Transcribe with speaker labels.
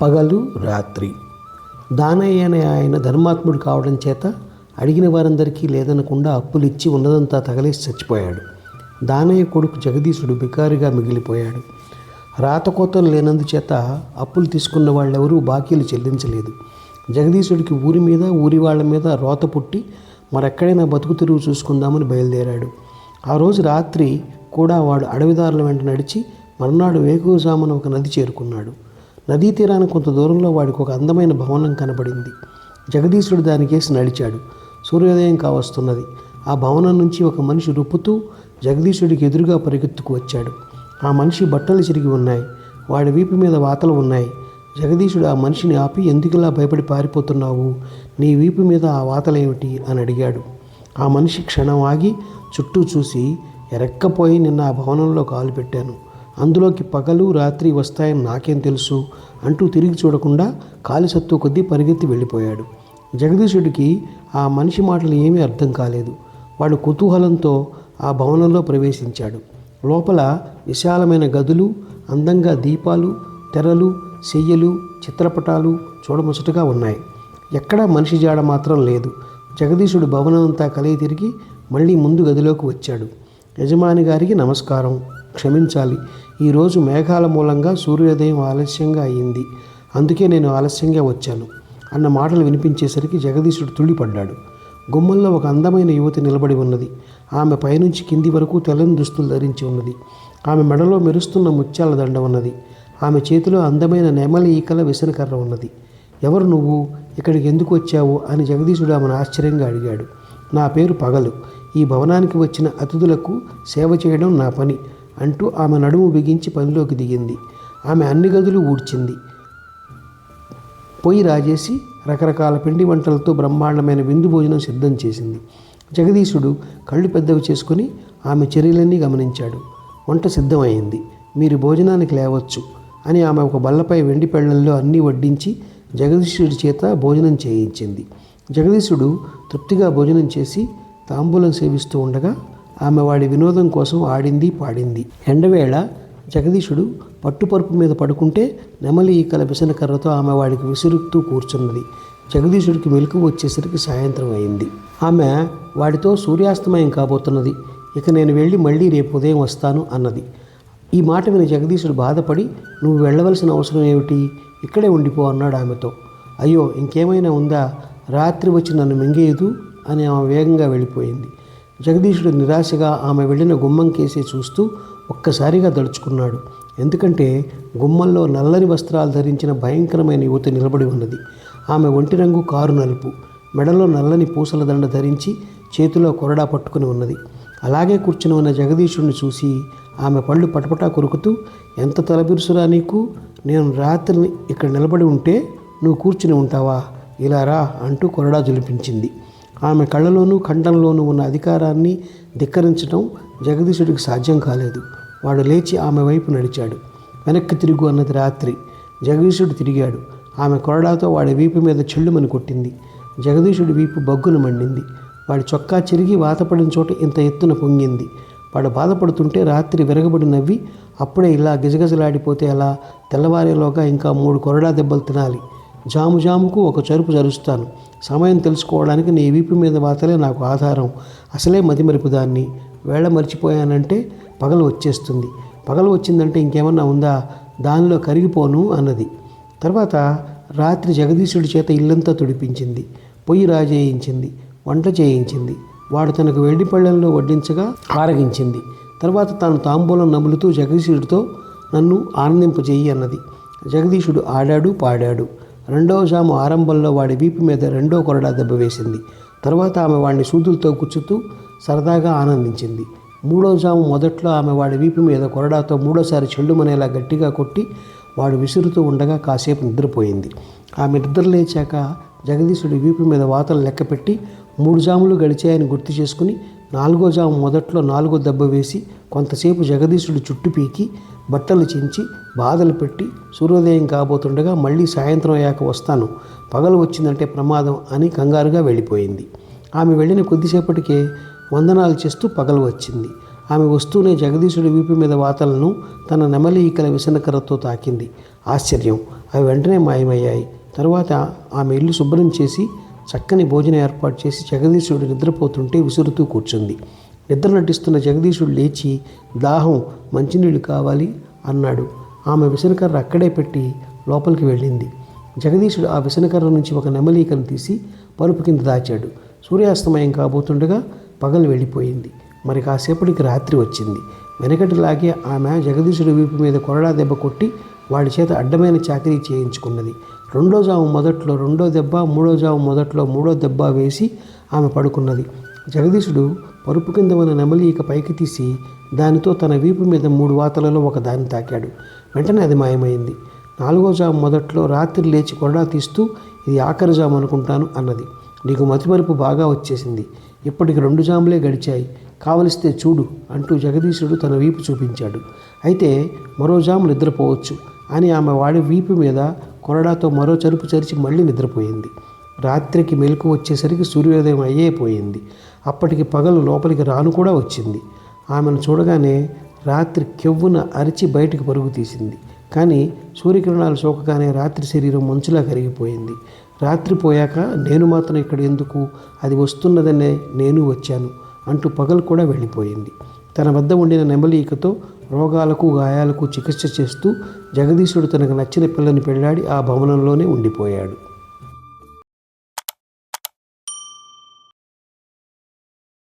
Speaker 1: పగలు రాత్రి. దానయ్య అనే ఆయన ధర్మాత్ముడు కావడం చేత అడిగిన వారందరికీ లేదనకుండా అప్పులిచ్చి ఉన్నదంతా తగలేసి చచ్చిపోయాడు. దానయ్య కొడుకు జగదీశుడు బికారిగా మిగిలిపోయాడు. రాతకోతలు లేనందుచేత అప్పులు తీసుకున్న వాళ్ళెవరూ బాకీలు చెల్లించలేదు. జగదీశుడికి ఊరి మీద ఊరి వాళ్ళ మీద రోత పుట్టి మరెక్కడైనా బతుకు తిరుగు చూసుకుందామని బయలుదేరాడు. ఆ రోజు రాత్రి కూడా వాడు అడవిదారుల వెంట నడిచి మర్నాడు వేకువజామున ఒక నది చేరుకున్నాడు. నదీ తీరాన కొంత దూరంలో వాడికి ఒక అందమైన భవనం కనబడింది. జగదీశుడు దానికేసి నడిచాడు. సూర్యోదయం కావస్తున్నది. ఆ భవనం నుంచి ఒక మనిషి రుప్పుతూ జగదీశుడికి ఎదురుగా పరిగెత్తుకు వచ్చాడు. ఆ మనిషి బట్టలు చిరిగి ఉన్నాయి. వాడి వీపు మీద వాతలు ఉన్నాయి. జగదీశుడు ఆ మనిషిని ఆపి, ఎందుకులా భయపడి పారిపోతున్నావు? నీ వీపు మీద ఆ వాతలేమిటి అని అడిగాడు. ఆ మనిషి క్షణం ఆగి చుట్టూ చూసి, ఎరక్కపోయి నిన్న ఆ భవనంలో కాలు పెట్టాను. అందులోకి పగలు రాత్రి వస్తాయని నాకేం తెలుసు అంటూ తిరిగి చూడకుండా కాలి సత్తు కొద్దీ పరిగెత్తి వెళ్ళిపోయాడు. జగదీశుడికి ఆ మనిషి మాటలు ఏమీ అర్థం కాలేదు. వాడు కుతూహలంతో ఆ భవనంలో ప్రవేశించాడు. లోపల విశాలమైన గదులు, అందంగా దీపాలు, తెరలు, శయ్యలు, చిత్రపటాలు చూడముచ్చటగా ఉన్నాయి. ఎక్కడా మనిషి జాడ మాత్రం లేదు. జగదీశుడు భవనం అంతా కలిగి తిరిగి మళ్ళీ ముందు గదిలోకి వచ్చాడు. యజమాని గారికి నమస్కారం, క్షమించాలి, ఈరోజు మేఘాల మూలంగా సూర్యోదయం ఆలస్యంగా అయ్యింది, అందుకే నేను ఆలస్యంగా వచ్చాను అన్న మాటలు వినిపించేసరికి జగదీశుడు తుళ్ళిపడ్డాడు. గుమ్మంలో ఒక అందమైన యువతి నిలబడి ఉన్నది. ఆమె పైనుంచి కింది వరకు తెల్లని దుస్తులు ధరించి ఉన్నది. ఆమె మెడలో మెరుస్తున్న ముత్యాల దండ ఉన్నది. ఆమె చేతిలో అందమైన నెమలి ఈకల విసనకర్ర ఉన్నది. ఎవరు నువ్వు? ఇక్కడికి ఎందుకు వచ్చావు అని జగదీశుడు ఆమెను ఆశ్చర్యంగా అడిగాడు. నా పేరు పగలు. ఈ భవనానికి వచ్చిన అతిథులకు సేవ చేయడం నా పని అంటూ ఆమె నడుము బిగించి పనిలోకి దిగింది. ఆమె అన్ని గదులు ఊడ్చింది. పొయ్యి రాజేసి రకరకాల పిండి వంటలతో బ్రహ్మాండమైన విందు భోజనం సిద్ధం చేసింది. జగదీశుడు కళ్ళు పెద్దవి చేసుకుని ఆమె చర్యలన్నీ గమనించాడు. వంట సిద్ధమైంది, మీరు భోజనానికి లేవచ్చు అని ఆమె ఒక బల్లపై వెండి పెళ్లల్లో అన్నీ వడ్డించి జగదీశుడి చేత భోజనం చేయించింది. జగదీశుడు తృప్తిగా భోజనం చేసి తాంబూలం సేవిస్తూ ఉండగా ఆమె వాడి వినోదం కోసం ఆడింది, పాడింది. ఎండవేళ జగదీశుడు పట్టుపరుపు మీద పడుకుంటే నెమలి ఈకల విసనకర్రతో ఆమె వాడికి విసురుతూ కూర్చున్నది. జగదీశుడికి మెలకువ వచ్చేసరికి సాయంత్రం అయింది. ఆమె వాడితో సూర్యాస్తమయం కాబోతున్నది, ఇక నేను వెళ్ళి మళ్ళీ రేపు ఉదయం వస్తాను అన్నది. ఈ మాట విని జగదీశుడు బాధపడి, నువ్వు వెళ్ళవలసిన అవసరం ఏమిటి, ఇక్కడే ఉండిపో అన్నాడు ఆమెతో. అయ్యో, ఇంకేమైనా ఉందా, రాత్రి వచ్చి నన్ను మింగేయదు అని ఆమె వేగంగా వెళ్ళిపోయింది. జగదీశుడు నిరాశగా ఆమె వెళ్ళిన గుమ్మం కేసి చూస్తూ ఒక్కసారిగా దడుచుకున్నాడు. ఎందుకంటే గుమ్మంలో నల్లని వస్త్రాలు ధరించిన భయంకరమైన యువతి నిలబడి ఉన్నది. ఆమె ఒంటి రంగు కారు నలుపు, మెడలో నల్లని పూసల దండ ధరించి చేతిలో కొరడా పట్టుకుని ఉన్నది. అలాగే కూర్చుని ఉన్న జగదీశుడిని చూసి ఆమె పళ్ళు పటపటా కొరుకుతూ, ఎంత తలబిరుసురా నీకు, నేను రాత్రిని ఇక్కడ నిలబడి ఉంటే నువ్వు కూర్చుని ఉంటావా, ఇలా రా అంటూ కొరడా జులిపించింది. ఆమె కళ్ళలోనూ కంఠంలోనూ ఉన్న అధికారాన్ని ధిక్కరించడం జగదీశుడికి సాధ్యం కాలేదు. వాడు లేచి ఆమె వైపు నడిచాడు. వెనక్కి తిరుగు అన్నది రాత్రి. జగదీశుడు తిరిగాడు. ఆమె కొరడాతో వాడి వీపు మీద చెల్లుమని కొట్టింది. జగదీశుడి వీపు బగ్గును మండింది. వాడి చొక్కా చిరిగి వాతపడిన చోట ఇంత ఎత్తున పొంగింది. వాడు బాధపడుతుంటే రాత్రి విరగబడి నవ్వి, అప్పుడే ఇలా గిజగజలాడిపోతే అలా, తెల్లవారేలోగా ఇంకా 3 కొరడా దెబ్బలు తినాలి, జాముకు ఒక చరుపు జరుస్తాను, సమయం తెలుసుకోవడానికి నీ వీపు మీద వాతలే నాకు ఆధారం, అసలే మతిమరుపు దాన్ని, వేళ మర్చిపోయానంటే పగలు వచ్చేస్తుంది, పగలు వచ్చిందంటే ఇంకేమన్నా ఉందా, దానిలో కరిగిపోను అన్నది. తర్వాత రాత్రి జగదీశుడి చేత ఇల్లంతా తుడిపించింది, పొయ్యి రాజేయించింది, వంట చేయించింది. వాడు తనకు వెండి పళ్ళెంలో వడ్డించగా ఆరగించింది. తర్వాత తాను తాంబూలం నములుతూ జగదీశుడితో నన్ను ఆనందింపజేయి అన్నది. జగదీశుడు ఆడాడు, పాడాడు. 2వ జాము ఆరంభంలో వాడి వీపు మీద 2వ కొరడా దెబ్బ వేసింది. తర్వాత ఆమె వాడిని సూదులతో గుచ్చుతూ సరదాగా ఆనందించింది. 3వ జాము మొదట్లో ఆమె వాడి వీపు మీద కొరడాతో 3వసారి చెల్లుమనేలా గట్టిగా కొట్టి వాడు విసురుతూ ఉండగా కాసేపు నిద్రపోయింది. ఆమె నిద్ర లేచాక జగదీశుడి వీపు మీద వాతలు లెక్కపెట్టి 3 జాములు గడిచాయని గుర్తు చేసుకుని 4వ జాము మొదట్లో 4వ దెబ్బ వేసి కొంతసేపు జగదీశుడు చుట్టు పీకి బట్టలు చించి బాధలు పెట్టి సూర్యోదయం కాబోతుండగా మళ్ళీ సాయంత్రం అయ్యాక వస్తాను, పగలు వచ్చిందంటే ప్రమాదం అని కంగారుగా వెళ్ళిపోయింది. ఆమె వెళ్ళిన కొద్దిసేపటికే వందనాలు చేస్తూ పగలు వచ్చింది. ఆమె వస్తూనే జగదీశుడి వీపు మీద వాతలను తన నెమలి ఈకల విసనకర్రతో తాకింది. ఆశ్చర్యం! అవి వెంటనే మాయమయ్యాయి. తరువాత ఆమె ఇల్లు శుభ్రం చేసి చక్కని భోజనం ఏర్పాటు చేసి జగదీశుడు నిద్రపోతుంటే విసురుతూ కూర్చుంది. నిద్ర నటిస్తున్న జగదీశుడు లేచి, దాహం, మంచినీళ్ళు కావాలి అన్నాడు. ఆమె విసనకర్ర అక్కడే పెట్టి లోపలికి వెళ్ళింది. జగదీశుడు ఆ విసనకర్ర నుంచి ఒక నెమలీకను తీసి పరుపు కింద దాచాడు. సూర్యాస్తమయం కాబోతుండగా పగలు వెళ్ళిపోయింది. మరి కాసేపటికి రాత్రి వచ్చింది. వెనకటిలాగే ఆమె జగదీశుడి వీపు మీద కొరడా దెబ్బ కొట్టి వాడి చేత అడ్డమైన చాకరీ చేయించుకున్నది. రెండో జాము మొదట్లో రెండో దెబ్బ, మూడో జాము మొదట్లో మూడో దెబ్బ వేసి ఆమె పడుకున్నది. జగదీశుడు పరుపు కింద ఉన్న నెమలి ఇక పైకి తీసి దానితో తన వీపు మీద 3 వాతలలో ఒక దాన్ని తాకాడు. వెంటనే అది మాయమైంది. 4వ జాము మొదట్లో రాత్రి లేచి కొరడా తీస్తూ, ఇది ఆఖరి జాము అనుకుంటాను అన్నది. నీకు మతిమరుపు బాగా వచ్చేసింది. ఇప్పటికి 2 జాములే గడిచాయి. కావలిస్తే చూడు అంటూ జగదీశుడు తన వీపు చూపించాడు. అయితే మరో జాము నిద్రపోవచ్చు అని ఆమె వాడి వీపు మీద కొరడాతో మరో చరుపు చరిచి మళ్ళీ నిద్రపోయింది. రాత్రికి మెలకు వచ్చేసరికి సూర్యోదయం అయ్యేపోయింది. అప్పటికి పగలు లోపలికి రాను కూడా వచ్చింది. ఆమెను చూడగానే రాత్రి కెవ్వున అరిచి బయటికి పరుగు తీసింది. కానీ సూర్యకిరణాలు సోకగానే రాత్రి శరీరం మంచులా కరిగిపోయింది. రాత్రి పోయాక నేను మాత్రం ఇక్కడ ఎందుకు, అది వస్తున్నదనే నేను వచ్చాను అంటూ పగలు కూడా వెళ్ళిపోయింది. తన వద్ద ఉండిన నెమలీకతో రోగాలకు గాయాలకు చికిత్స చేస్తూ జగదీశుడు తనకు నచ్చిన పిల్లని పెళ్ళాడి ఆ భవనంలోనే ఉండిపోయాడు.